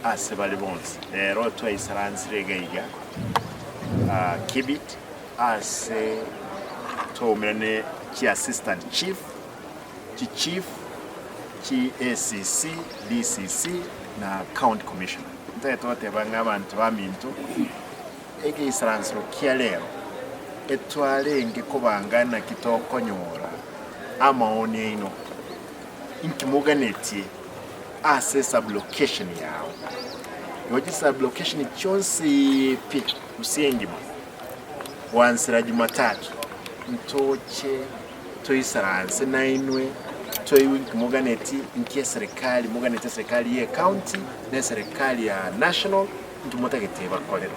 ase bali bonse ero twaisaransire gaiga kibit ase tomene ki assistant chief ki ACC DCC na county commissioner ntote banga abantu bamintu ege isaransiro kialero etwale ngikubangana kitokonyora amaoni ino inkimuganetie ase sublocation yao yoji sublocation chonsi pi usengima wansira Jumatatu ntoche toisaranse nainwe toiwinki muganeti inkie serikali muganeti serikali ya county na serikali ya national ntumotagete bakolero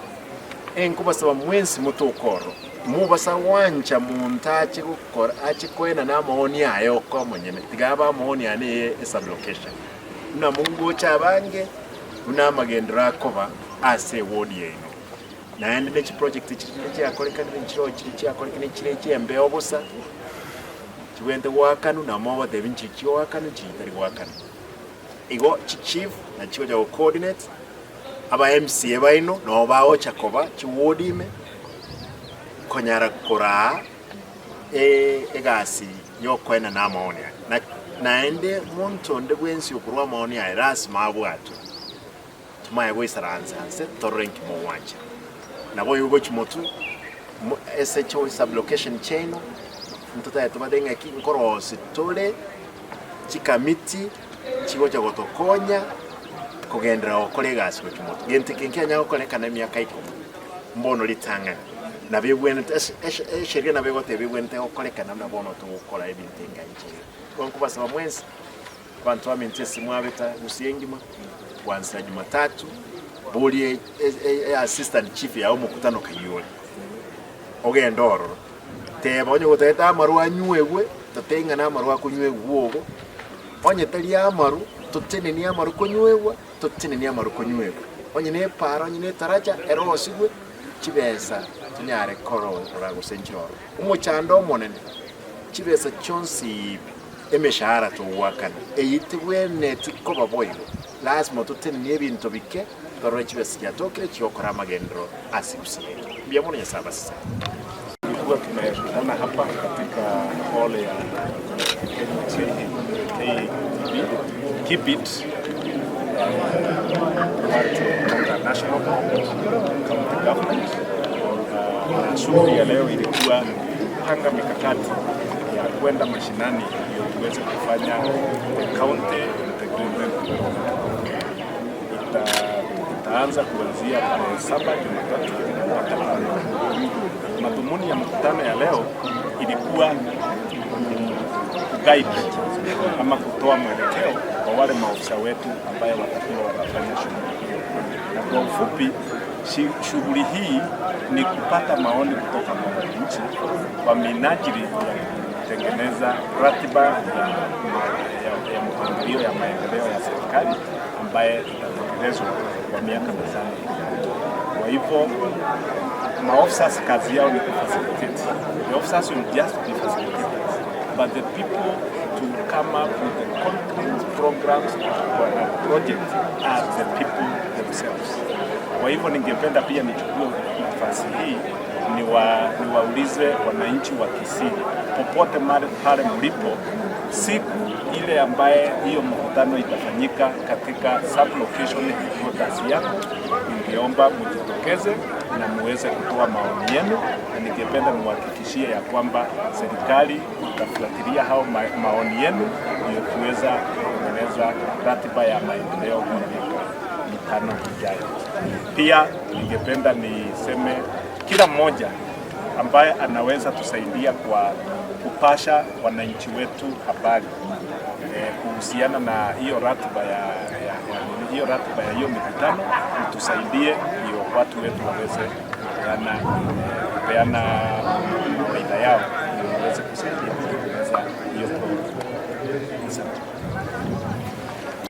enkubasaba mwensi mutokoro mubasa wancha muntache gukora achikwena na amaoni ayo ko monyene tigaba amaoni ane sublocation na Ngocha bange una amagenderero akoba ase ward yeno na ende nechi project chichi akoleka n'inchiro chichi akoleka n'ikire cyembe obusa chiwende wakanu na moba de vinchi wakanu chitari wakanu igo chief na chigo ja coordinate aba MC baino no bawo chakoba chiwodime konyara kora egasi yokwena na amaoni na ende muntu onde bwensi okurwa amaoni ya rasma abwatu tumaye bwisaranza se torenki mo wanje nabo yugo chimotu SHO sublocation chain mtuta tumadenga ki nkorosi tole chikamiti chigo cha gotokonya kugendera okolegasi ko chimotu gente kinkanya okoleka na myaka iko mbono litanga na bibwene sheria na begote bibwene okoleka na bono to okola ebintenga nje konkubasaba mwensi bantu amintesi mwabeta usiyengima wansa Jumatatu boli assistant chief ya omukutano kayole ogendoro te bonyo goteta amaru anywewe tatenga na amaru akunywewe ogo onye tali amaru totene ni amaru kunywewa totene ni amaru kunywewa onye ne para onye ne taracha erosigwe chibesa tunyare koro oragusenjoro umuchando monene chibesa chonsi emeshahara to wakana eyitibwe netiko baboyo lazima tutene ni ebintu bike toro chibesa cyatokere cyokora amagenderero asikusiye byamone nyasaba sasa tulikuwa tumekutana hapa katika hall ya Kibit watu national county government. Shughuli ya leo ilikuwa kupanga mikakati ya kwenda mashinani ili tuweze kufanya county integrated. Itaanza kuanzia tarehe 7 Jumatatu mpaka Alhamisi. Madhumuni ya mkutano ya leo ilikuwa guide ama kutoa mwelekeo kwa wale maofisa wetu ambaye watakuwa wanafanya shughuli hiyo. Na kwa ufupi, shughuli hii ni kupata maoni kutoka kwa wananchi kwa minajili ya kutengeneza ratiba ya mpangilio ya maendeleo ya serikali ambaye itatekelezwa kwa miaka mitano. Kwa hivyo maofisa kazi yao ni kufacilitate. The officers will just be facilitators, but the people to come up with the concrete programs or projects are the people themselves. Kwa hivyo ningependa pia nichukue nafasi hii niwaulize wananchi wa Kisii popote pale mlipo, siku ile ambaye hiyo mkutano itafanyika katika sublocation headquarters yako, ningeomba mjitokeze na muweze kutoa maoni yenu, na ningependa muhakikishie ya kwamba serikali itafuatilia hao maoni yenu ili tuweza kutengeneza ratiba ya maendeleo kwa miaka mitano ijayo. Pia ningependa niseme kila mmoja ambaye anaweza tusaidia kwa kupasha wananchi wetu habari kuhusiana na hiyo ratiba ya hiyo mikutano, tusaidie hiyo watu wetu waweze kupeana faida yao ili waweze kusaidia kutengeneza hiyo program.